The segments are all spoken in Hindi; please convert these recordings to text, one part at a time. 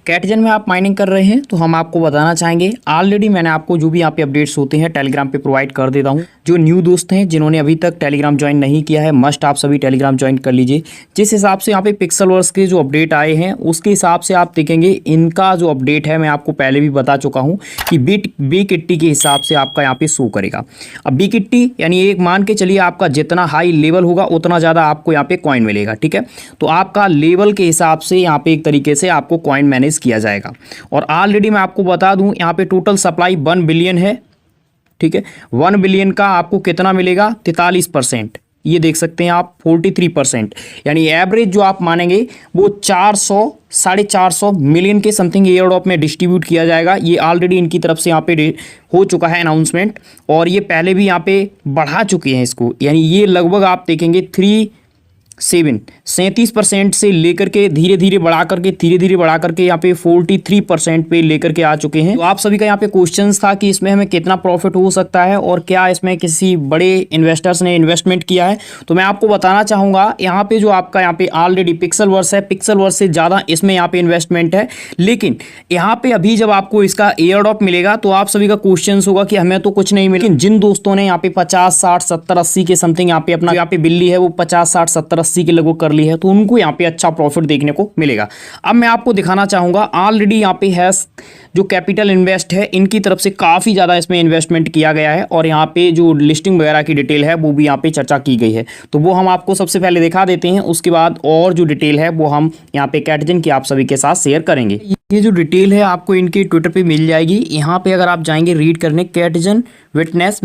कैटजन में आप माइनिंग कर रहे हैं तो हम आपको बताना चाहेंगे, ऑलरेडी मैंने आपको जो भी यहाँ पे अपडेट्स होते हैं टेलीग्राम पे प्रोवाइड कर देता हूँ। जो न्यू दोस्त हैं जिन्होंने अभी तक टेलीग्राम ज्वाइन नहीं किया है, मस्ट आप सभी टेलीग्राम ज्वाइन कर लीजिए। जिस हिसाब से यहाँ पे पिक्सेलवर्स के जो अपडेट आए हैं उसके हिसाब से आप देखेंगे इनका जो अपडेट है मैं आपको पहले भी बता चुका हूँ कि बी किट्टी के हिसाब से आपका यहाँ पे शो करेगा। अब बी किट्टी यानी एक मान के चलिए आपका जितना हाई लेवल होगा उतना ज़्यादा आपको यहाँ पे कॉइन मिलेगा, ठीक है। तो आपका लेवल के हिसाब से यहाँ पे एक तरीके से आपको कॉइन मैनेज किया जाएगा। और ऑलरेडी मैं आपको बता दूं यहाँ पे टोटल सप्लाई 1 बिलियन है, ठीक है। 1 बिलियन का आपको कितना मिलेगा 43%, ये देख सकते हैं आप 43%, यानी एवरेज जो आप मानेंगे वो 400-450 मिलियन के समथिंग एयर ड्रॉप में डिस्ट्रीब्यूट किया जाएगा। ये ऑलरेडी इनकी तरफ से यहाँ पे हो चुका है अनाउंसमेंट, और ये पहले भी यहाँ पे बढ़ा चुके हैं इसको, यानी ये लगभग आप देखेंगे 37% से लेकर के धीरे धीरे बढ़ा करके यहाँ पे 43% पे लेकर के आ चुके हैं। तो आप सभी का यहाँ पे क्वेश्चंस था कि इसमें हमें कितना प्रॉफिट हो सकता है और क्या इसमें किसी बड़े इन्वेस्टर्स ने इन्वेस्टमेंट किया है। तो मैं आपको बताना चाहूँगा यहाँ पे जो आपका यहाँ पे ऑलरेडी पिक्सेलवर्स है, पिक्सेलवर्स से ज़्यादा इसमें यहाँ पे इन्वेस्टमेंट है। लेकिन यहाँ पे अभी जब आपको इसका एयर ड्रॉप मिलेगा तो आप सभी का क्वेश्चन होगा कि हमें तो कुछ नहीं मिला। लेकिन जिन दोस्तों ने यहाँ पे 50, 60, 70, 80 के समथिंग यहाँ पे अपना यहाँ पे बिल्ली है वो 50, 60, 70, 80 के लगभग कर ली है, तो उनको यहाँ पे अच्छा प्रॉफिट देखने को मिलेगा। अब मैं आपको दिखाना चाहूँगा ऑलरेडी यहाँ पे हैश जो कैपिटल इन्वेस्ट है इनकी तरफ से काफ़ी ज़्यादा इसमें इन्वेस्टमेंट किया गया है, और यहाँ पे जो लिस्टिंग वगैरह की डिटेल है वो भी यहाँ पे चर्चा की गई है। तो वो हम आपको सबसे पहले दिखा देते हैं, उसके बाद और जो डिटेल है वो हम यहाँ पे कैटजन की आप सभी के साथ शेयर करेंगे। ये जो डिटेल है आपको इनके ट्विटर पे मिल जाएगी। यहाँ पे अगर आप जाएंगे रीड करने, Catizen witness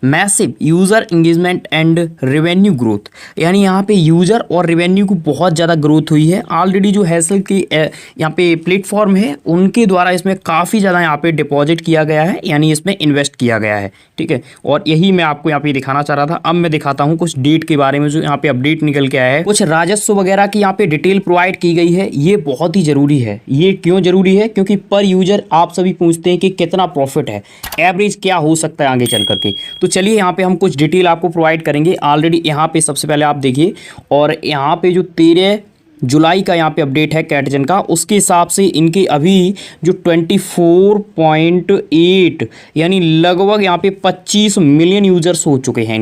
massive user engagement and revenue growth, यानी यहाँ पे यूज़र और रेवेन्यू को बहुत ज़्यादा ग्रोथ हुई है। ऑलरेडी जो हैसल की यहाँ पे प्लेटफॉर्म है उनके द्वारा इसमें काफ़ी ज़्यादा यहाँ पे डिपॉजिट किया गया है, यानी इसमें इन्वेस्ट किया गया है, ठीक है। और यही मैं आपको यहाँ पे दिखाना चाह रहा था। अब मैं दिखाता हूँ कुछ डेट के बारे में जो यहाँ पे अपडेट निकल के आया है। कुछ राजस्व वगैरह की यहाँ पे डिटेल प्रोवाइड की गई है, ये बहुत ही ज़रूरी है। ये क्यों ज़रूरी है? क्योंकि पर यूज़र आप सभी पूछते हैं कि कितना प्रॉफिट है, एवरेज क्या हो सकता है आगे चल करके। तो चलिए यहाँ पे हम कुछ डिटेल आपको प्रोवाइड करेंगे। ऑलरेडी यहाँ पे सबसे पहले आप देखिए, और यहाँ पे जो 13 जुलाई का यहाँ पे अपडेट है कैटजन का, उसके हिसाब से इनके अभी जो 24.8 यानी लगभग यहाँ पे 25 मिलियन यूजर्स हो चुके हैं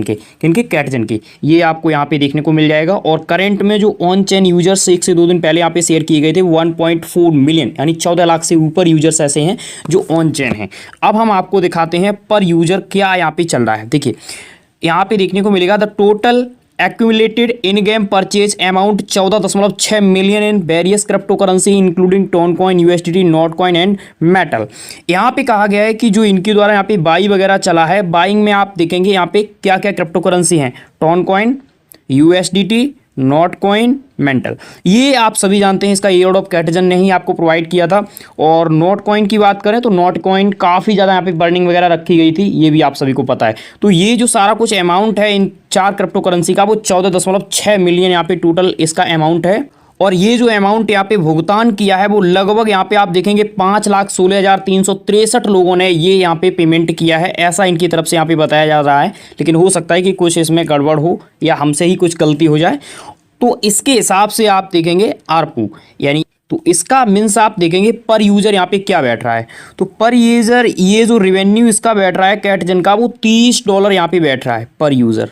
इनके कैटजन के, ये आपको यहाँ पे देखने को मिल जाएगा। और करंट में जो ऑन चेन यूजर्स 1 से 2 दिन पहले यहाँ पे शेयर किए गए थे 1.4 मिलियन, यानी 14 लाख से ऊपर यूजर्स ऐसे हैं जो ऑन चेन हैं। अब हम आपको दिखाते हैं पर यूजर क्या यहाँ पे चल रहा है। देखिए यहाँ पे देखने को मिलेगा the total accumulated in game purchase amount 14.6 million in various crypto currency including Toncoin, USDT, Notcoin and metal. यहाँ पे कहा गया है कि जो इनके द्वारा यहाँ पे बाई वगैरह चला है, बाइंग में आप देखेंगे यहाँ पे क्या क्या क्रिप्टो करेंसी हैं, टोनकॉइन, यूएसडीटी, नोटकॉइन, मेंटल। ये आप सभी जानते हैं, इसका एयर ड्रॉप कैटजन ने ही आपको प्रोवाइड किया था। और नोटकॉइन की बात करें तो नोटकॉइन काफ़ी ज़्यादा यहाँ पे बर्निंग वगैरह रखी गई थी, ये भी आप सभी को पता है। तो ये जो सारा कुछ अमाउंट है इन 4 क्रिप्टो करेंसी का वो 14.6 मिलियन यहाँ पे टोटल इसका अमाउंट है। और ये जो अमाउंट यहाँ पे भुगतान किया है वो लगभग यहाँ पे आप देखेंगे 5,16,363 लोगों ने ये यहाँ पे पेमेंट किया है, ऐसा इनकी तरफ से यहाँ पे बताया जा रहा है। लेकिन हो सकता है कि कुछ इसमें गड़बड़ हो या हमसे ही कुछ गलती हो जाए। तो इसके हिसाब से आप देखेंगे आरपू, यानी तो इसका मीन्स आप देखेंगे पर यूज़र यहाँ पे क्या बैठ रहा है। तो पर यूज़र ये जो रेवेन्यू इसका बैठ रहा है कैटजन का वो $30 यहाँ पे बैठ रहा है पर यूज़र,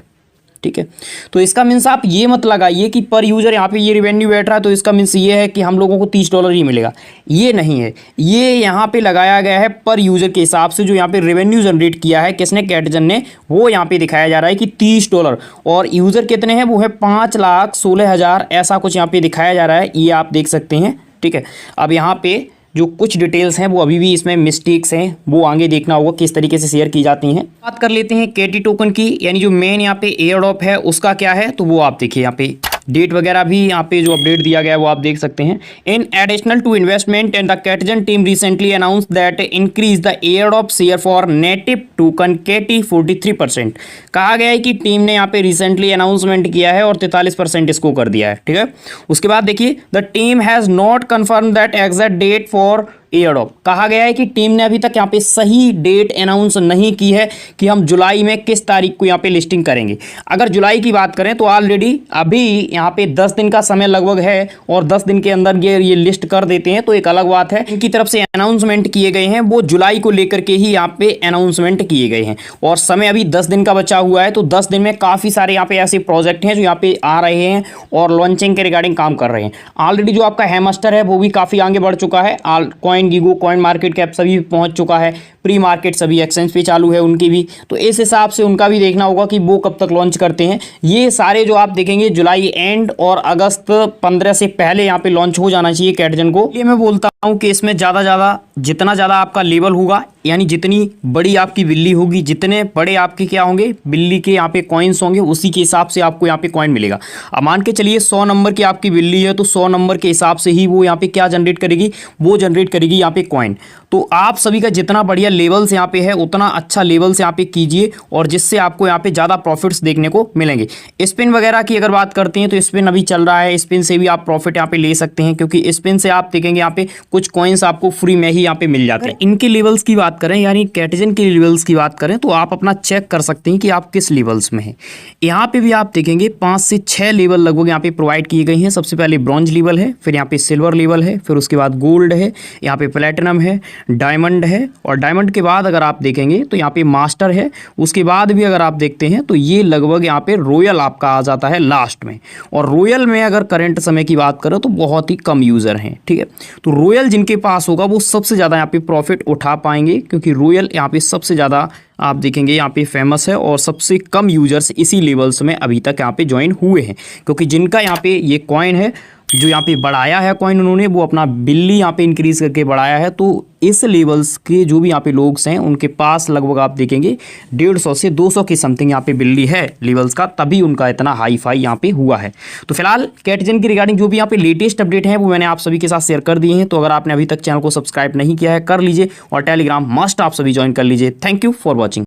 ठीक है। तो इसका मीन्स आप ये मत लगाइए कि पर यूज़र यहाँ पे ये रेवेन्यू बैठ रहा है तो इसका मीन्स ये है कि हम लोगों को $30 ही मिलेगा, ये नहीं है। ये यहाँ पे लगाया गया है पर यूज़र के हिसाब से जो यहाँ पे रेवेन्यू जनरेट किया है किसने, कैटजन ने, वो यहाँ पे दिखाया जा रहा है कि $30। और यूज़र कितने हैं, वो है 5,16,000 ऐसा कुछ यहाँ पे दिखाया जा रहा है, ये आप देख सकते हैं, ठीक है। अब यहाँ पे जो कुछ डिटेल्स हैं वो अभी भी इसमें मिस्टेक्स हैं, वो आगे देखना होगा किस तरीके से शेयर की जाती हैं। बात कर लेते हैं केटी टोकन की, यानी जो मेन यहाँ पे एयर ड्रॉप है उसका क्या है। तो वो आप देखिए यहाँ पे डेट वगैरह भी यहाँ पे जो अपडेट दिया गया है वो आप देख सकते हैं। In additional to investment and the Catizen team recently announce that increase the air of share for native token KT 43%। कहा गया है कि टीम ने यहाँ पे रिसेंटली अनाउंसमेंट किया है और 43% इसको कर दिया है, ठीक है। उसके बाद देखिए the team has not confirm that exact date for airdrop. कहा गया है कि टीम ने अभी तक यहाँ पे सही डेट अनाउंस नहीं की है कि हम जुलाई में किस तारीख को यहाँ पे लिस्टिंग करेंगे। अगर जुलाई की बात करें तो ऑलरेडी अभी यहाँ पे 10 दिन का समय लगभग है और 10 दिन के अंदर ये लिस्ट कर देते हैं तो एक अलग बात है। इनकी तरफ से अनाउंसमेंट किए गए हैं वो जुलाई को लेकर के ही यहाँ पे अनाउंसमेंट किए गए हैं और समय अभी 10 दिन का बचा हुआ है। तो 10 दिन में काफ़ी सारे यहाँ पे ऐसे प्रोजेक्ट हैं जो यहाँ पे आ रहे हैं और लॉन्चिंग के रिगार्डिंग काम कर रहे हैं। ऑलरेडी जो आपका हैमस्टर है वो भी काफ़ी आगे बढ़ चुका है। Coin GIGO, coin market cap सभी पहुंच चुका है। प्री मार्केट सभी एक्सचेंज पे चालू है उनकी भी, तो इस हिसाब से उनका भी देखना होगा कि वो कब तक लॉन्च करते हैं। ये सारे जो आप देखेंगे जुलाई एंड और अगस्त 15 से पहले यहाँ पे लॉन्च हो जाना चाहिए कैटजन को। ये मैं बोलता हूँ कि इसमें जितना ज़्यादा आपका लेवल होगा, यानी जितनी बड़ी आपकी बिल्ली होगी, जितने बड़े आपके क्या होंगे बिल्ली के यहाँ पे कॉइन्स होंगे, उसी के हिसाब से आपको यहाँ पे कॉइन मिलेगा। अब मान के चलिए 100 नंबर की आपकी बिल्ली है तो 100 नंबर के हिसाब से ही वो यहाँ पे क्या जनरेट करेगी, वो जनरेट करेगी यहाँ पे कॉइन। तो आप सभी का जितना बढ़िया लेवल्स यहाँ पे है उतना अच्छा लेवल्स यहाँ पे कीजिए और जिससे आपको यहाँ पे ज़्यादा प्रॉफिट्स देखने को मिलेंगे। स्पिन वगैरह की अगर बात करते हैं तो स्पिन अभी चल रहा है, स्पिन से भी आप प्रॉफिट यहाँ पे ले सकते हैं क्योंकि स्पिन से आप देखेंगे यहाँ पे कुछ कॉइन्स आपको फ्री में ही यहाँ पे मिल जाते हैं। इनके लेवल्स की बात करें यानी कैटजन के लेवल्स की बात करें तो आप अपना चेक कर सकते हैं कि आप किस लेवल्स में हैं। यहाँ पे भी आप देखेंगे 5 से 6 लेवल लगभग यहाँ पे प्रोवाइड किए गए हैं। सबसे पहले ब्रॉन्ज लेवल है, फिर यहाँ पे सिल्वर लेवल है, फिर उसके बाद गोल्ड है, यहाँ पे प्लेटिनम है, डायमंड है और डायमंड के बाद अगर आप देखेंगे तो यहाँ पे मास्टर है। उसके बाद भी अगर आप देखते हैं तो ये लगभग यहाँ पे रॉयल आपका आ जाता है लास्ट में। और रॉयल में अगर करंट समय की बात करें तो बहुत ही कम यूज़र हैं, ठीक है। तो रॉयल जिनके पास होगा वो सबसे ज़्यादा यहाँ पे प्रॉफिट उठा पाएंगे क्योंकि रॉयल यहाँ पे सबसे ज़्यादा आप देखेंगे यहाँ पे फेमस है और सबसे कम यूजर्स इसी लेवल्स में अभी तक यहाँ पे ज्वाइन हुए हैं क्योंकि जिनका यहाँ पे ये कॉइन है जो यहाँ पे बढ़ाया है कॉइन उन्होंने वो अपना बिल्ली यहाँ पे इंक्रीज करके बढ़ाया है। तो इस लेवल्स के जो भी यहाँ पे लोग हैं उनके पास लगभग आप देखेंगे 150 से 200 की समथिंग यहाँ पे बिल्ली है लेवल्स का, तभी उनका इतना हाई फाई यहाँ पे हुआ है। तो फिलहाल कैटजन की रिगार्डिंग जो भी यहाँ पे लेटेस्ट अपडेट है वो मैंने आप सभी के साथ शेयर कर दिए हैं। तो अगर आपने अभी तक चैनल को सब्सक्राइब नहीं किया है कर लीजिए और टेलीग्राम मस्ट आप सभी ज्वाइन कर लीजिए। Thank you for watching.